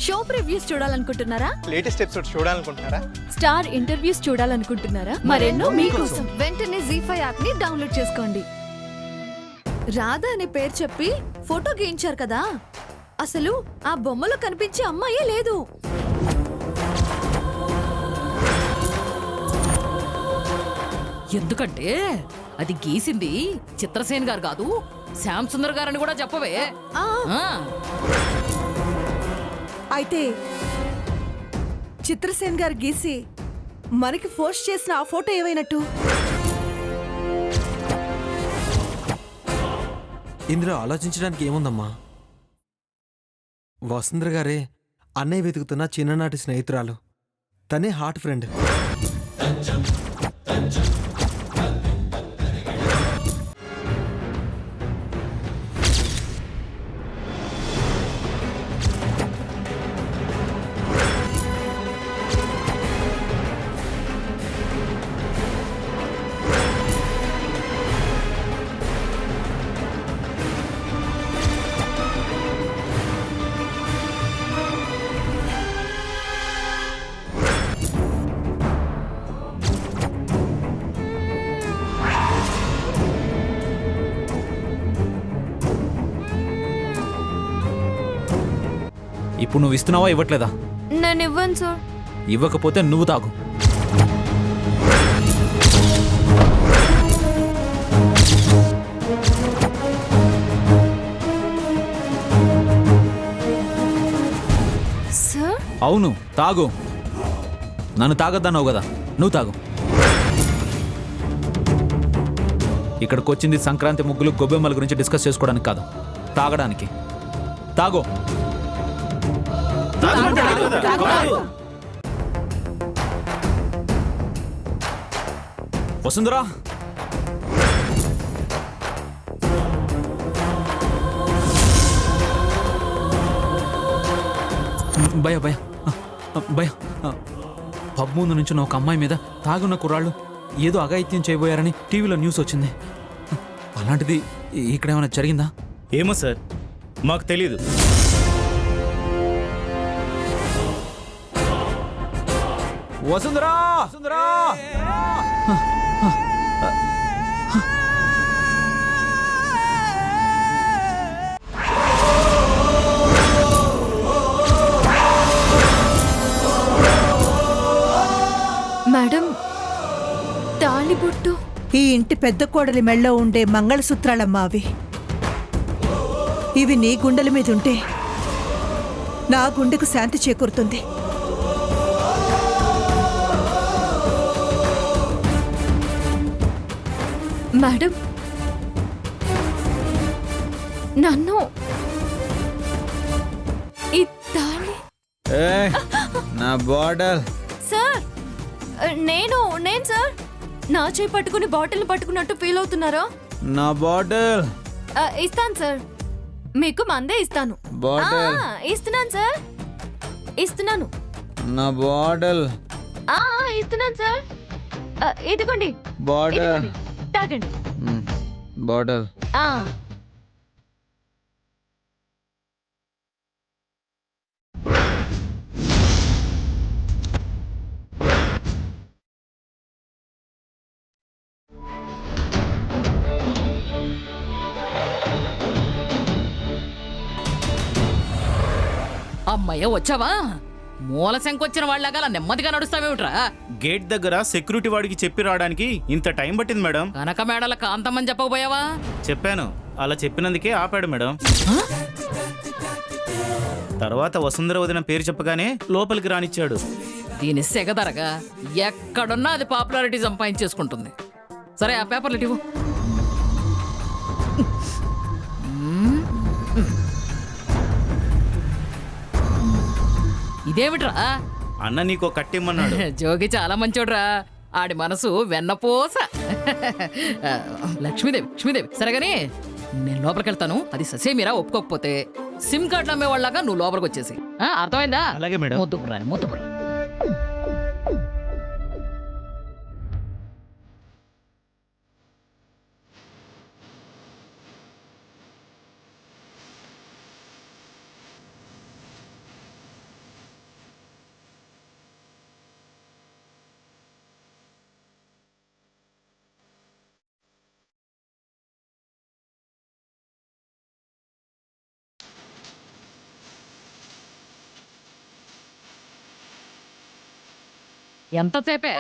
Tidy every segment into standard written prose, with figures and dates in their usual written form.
Show previews చూడాలనుకుంటున్నారా? Latest episode చూడాలనుకుంటున్నారా? Star interviews చూడాలనుకుంటున్నారా? మరెన్నో మీకోసం వెంటనే ZEE5 యాప్ ని డౌన్లోడ్ చేసుకోండి. రాధా అనే పేరు చెప్పి ఫోటో గీయించారు కదా, అసలు ఆ బొమ్మలో కనిపించే అమ్మాయే లేదు. ఎందుకంటే అది గీసింది చిత్రసేన్ గారు కాదు, శ్యామ్ సుందర్ గారని కూడా చెప్పవే. అయితే చిత్రసేన్ గారు గీసి మనకి పోస్ట్ చేసిన ఆ ఫోటో ఏమైనట్టు? ఇందులో ఆలోచించడానికి ఏముందమ్మా? వసుంధర గారే అన్నయ్య వెతుకుతున్న చిన్ననాటి స్నేహితురాలు, తనే హార్ట్ ఫ్రెండ్. ఇప్పుడు నువ్వు ఇస్తున్నావా ఇవ్వట్లేదా? నేను ఇవ్వను సార్. ఇవ్వకపోతే నువ్వు తాగు. సార్ అవును తాగు. నన్ను తాగొద్దన్నావు కదా, నువ్వు తాగు. ఇక్కడికి వచ్చింది సంక్రాంతి ముగ్గులు గొబ్బెమ్మల గురించి డిస్కస్ చేసుకోవడానికి కాదు, తాగడానికి. తాగు. వసుంధరా, భయ భయ భయ పబ్ ముందు నుంచి ఒక అమ్మాయి మీద తాగున్న కుర్రాళ్ళు ఏదో అఘాయిత్యం చేయబోయారని టీవీలో న్యూస్ వచ్చింది. అలాంటిది ఇక్కడ ఏమైనా జరిగిందా? ఏమో సార్, మాకు తెలీదు. వసుంధరా, వసుంధరా, మేడం, తాళిబొట్టు. ఈ ఇంటి పెద్ద కోడలి మెళ్ళో ఉండే మంగళసూత్రాలమ్మా అవి. ఇవి నీ గుండెల మీద ఉంటే నా గుండెకు శాంతి చేకూరుతుంది. మేడం, నన్ను ఈ తాళి. నా బాటిల్. సార్, నేను సార్, నా చేయి పట్టుకుని బాటిల్ పట్టుకున్నట్టు ఫీల్ అవుతున్నారా? నా బాటిల్. ఇస్తాను సార్, మీకు మందే ఇస్తాను. ఇస్తున్నాను సార్, ఇస్తున్నాను. నా బాటిల్. ఇస్తున్నాను సార్, ఇదిగోండి. బాటిల్. తాగండి. బాటిల్. అమ్మయ్య వచ్చావా? మూల శంకొచ్చిన వాళ్ళగా అలా నెమ్మదిగా నడుస్తావేమిట్రా? గేట్ దగ్గర సెక్యూరిటీ వాడికి చెప్పి రావడానికి ఇంత టైం పట్టింది మేడం. కనక మేడల కాంతమ్మని చెప్పకపోయావా? చెప్పాను, అలా చెప్పినందుకే ఆపాడు మేడం. తర్వాత వసుంధర వదిన పేరు చెప్పగానే లోపలికి రానిచ్చాడు. దీని సెగదరగా ఎక్కడున్నా అది పాపులారిటీ సంపాదించేసుకుంటుంది. సరే, ఆ పేపర్లు ఇవ్వు. ఇదేమిట్రా? అన్న నీకో కట్టిమ్మన్నాడు. జోగి చాలా మంచోడ్రా, ఆడి మనసు వెన్నపోస. లక్ష్మీదేవి సరేగాని నేను లోపలికి వెళ్తాను. అది ససేమిరా ఒప్పుకోకపోతే సిమ్ కార్డులు అమ్మేవాళ్ళగా నువ్వు లోపలికి వచ్చేసి. అర్థమైందా? అలాగే మేడం. ముద్దుకురా. ఎంతసేపే?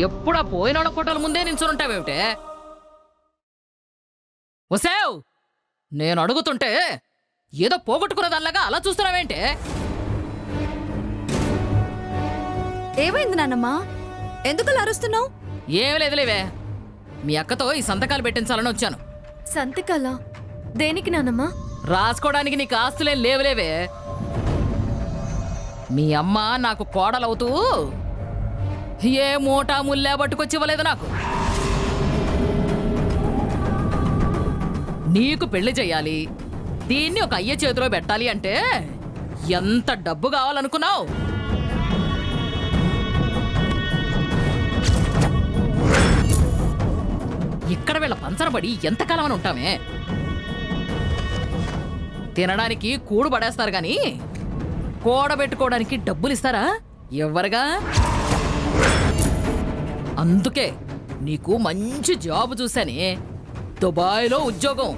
ఎప్పుడా పోయినాడ ఫోటోల ముందే నించుంటావేమిటే? వసావ్, నేను అడుగుతుంటే ఏదో పోగొట్టుకున్నదానిలాగా అలా చూస్తున్నావేంటే? ఏమైంది నాన్నమ్మా? ఎందుకు అలా అరుస్తున్నావు? ఏం లేదులేవే, మీ అక్కతో ఈ సంతకాలు పెట్టించాలని వచ్చాను. సంతకాలా? దేనికి నాన్నమ్మా? రాసుకోవడానికి నీకు ఆస్తులేం లేవులేవే. మీ అమ్మ నాకు కోడలవుతూ ఏ మూటా ముల్లే పట్టుకొచ్చి ఇవ్వలేదు నాకు. నీకు పెళ్లి చెయ్యాలి, దీన్ని ఒక అయ్య చేతిలో పెట్టాలి అంటే ఎంత డబ్బు కావాలనుకున్నావు? ఇక్కడ వీళ్ళ పంచరబడి ఎంతకాలం అని ఉంటామే? తినడానికి కూడు పడేస్తారు గాని కూడబెట్టుకోవడానికి డబ్బులు ఇస్తారా? ఎవ్వరుగా. అందుకే నీకు మంచి జాబ్ చూశానే, దుబాయ్లో ఉద్యోగం.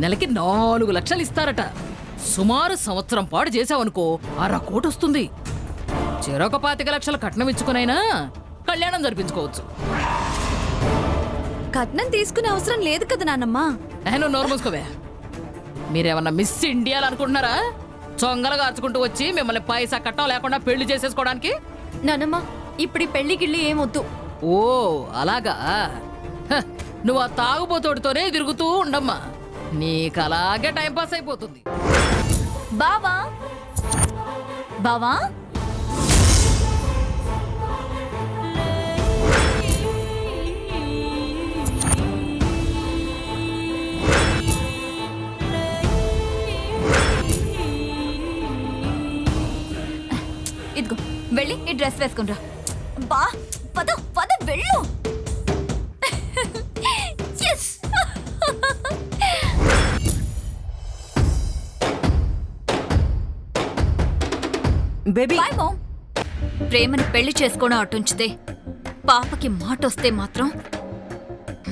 నెలకి 4 లక్షలు ఇస్తారట. సుమారు సంవత్సరం పాటు చేసావనుకో 1/2 కోటి వస్తుంది. చెరొక 25 లక్షల కట్నం ఇచ్చుకునైనా కళ్యాణం జరిపించుకోవచ్చు. కట్నం తీసుకునే అవసరం లేదు కదా నాన్నమ్మా. నువ్వు నోరు మూసుకోవే. మీరేమన్నా మిస్ ఇండియాలు అనుకుంటున్నారా? చొంగలు కాచుకుంటూ వచ్చి మిమ్మల్ని పైసా కట్టం లేకుండా పెళ్లి చేసేసుకోవడానికి? నాన్నమ్మ, ఇప్పుడు ఈ పెళ్లి గిళ్ళి ఏమొద్దు. ఓ అలాగా. హ, నువ్వు ఆ తాగుబోతోడితోనే తిరుగుతూ ఉండమ్మా, నీకు అలాగే టైంపాస్ అయిపోతుంది. బావా బావా, ఇదిగో వెళ్ళి ఈ డ్రెస్ వేసుకుంటా. బా పద పద వెళ్ళు. Yes. Baby Bye, Mom. ప్రేమని పెళ్లి చేసుకోవడం అటుంచితే పాపకి మాట వస్తే మాత్రం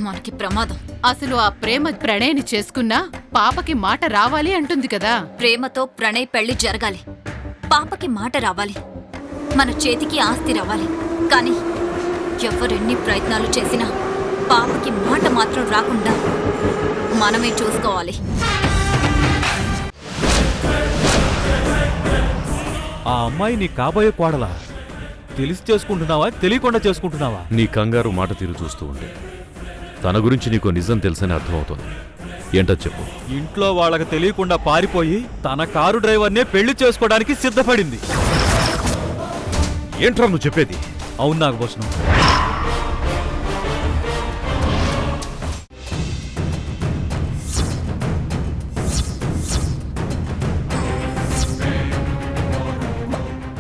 మనకి ప్రమాదం. అసలు ఆ ప్రేమ ప్రణయ్ని చేసుకున్నా పాపకి మాట రావాలి అంటుంది కదా. ప్రేమతో ప్రణయ్ పెళ్లి జరగాలి, పాపకి మాట రావాలి, మన చేతికి ఆస్తి రావాలి. కానీ ఎవరెన్ని ప్రయత్నాలు చేసినా పాపకి మాట మాత్రం రాకుండా మనమే చూసుకోవాలి. ఆ అమ్మాయి నీ కాబోయే కోడలా? తెలిసి చేసుకుంటున్నావా, తెలియకుండా చేసుకుంటున్నావా? నీ కంగారు మాట తీరు చూస్తూ ఉంటే తన గురించి నీకు నిజం తెలుసని అర్థమవుతోంది. ఏంటో చెప్పు. ఇంట్లో వాళ్ళకి తెలియకుండా పారిపోయి తన కారు డ్రైవర్నే పెళ్లి చేసుకోవడానికి సిద్ధపడింది. ఏంట్రా నువ్వు చెప్పేది? అవును నాగభూషణం.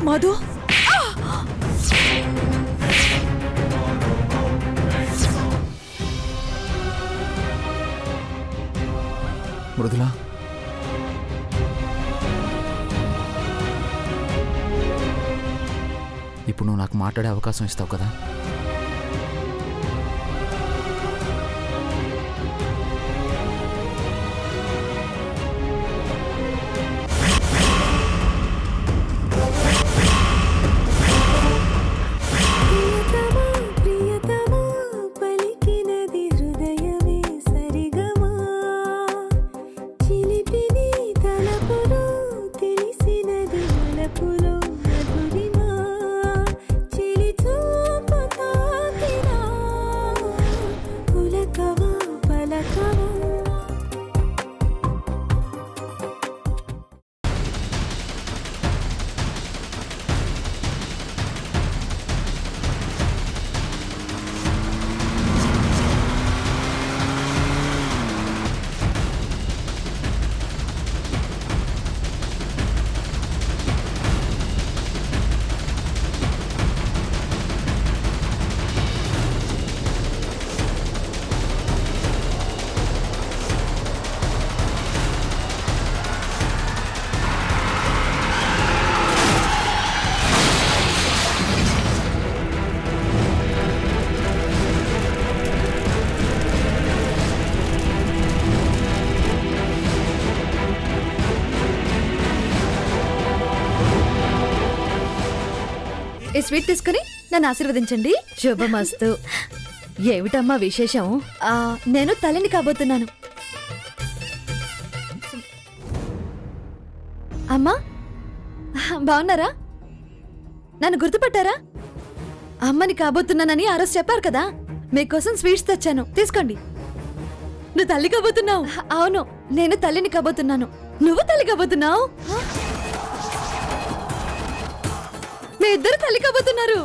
మధు, మృదులా, ఇప్పుడు నువ్వు నాకు మాట్లాడే అవకాశం ఇస్తావు కదా? తెలిసినది మనపులో మధురిమా, చిలి చూపుతో ఈ స్వీట్ తీసుకుని నన్ను ఆశీర్వదించండి. శుభమస్తు. ఏమిటమ్మా విశేషం? నేను తల్లిని కాబోతున్నాను. అమ్మా బాగున్నారా? నన్ను గుర్తుపట్టారా? అమ్మని కాబోతున్నానని ఆ రోజు చెప్పారు కదా, మీకోసం స్వీట్స్ తెచ్చాను, తీసుకోండి. నువ్వు తల్లి కాబోతున్నావు. అవును, నేను తల్లిని కాబోతున్నాను. నువ్వు తల్లి కాబోతున్నావు. మీ ఇద్దరు తల్లి కాబోతున్నారు.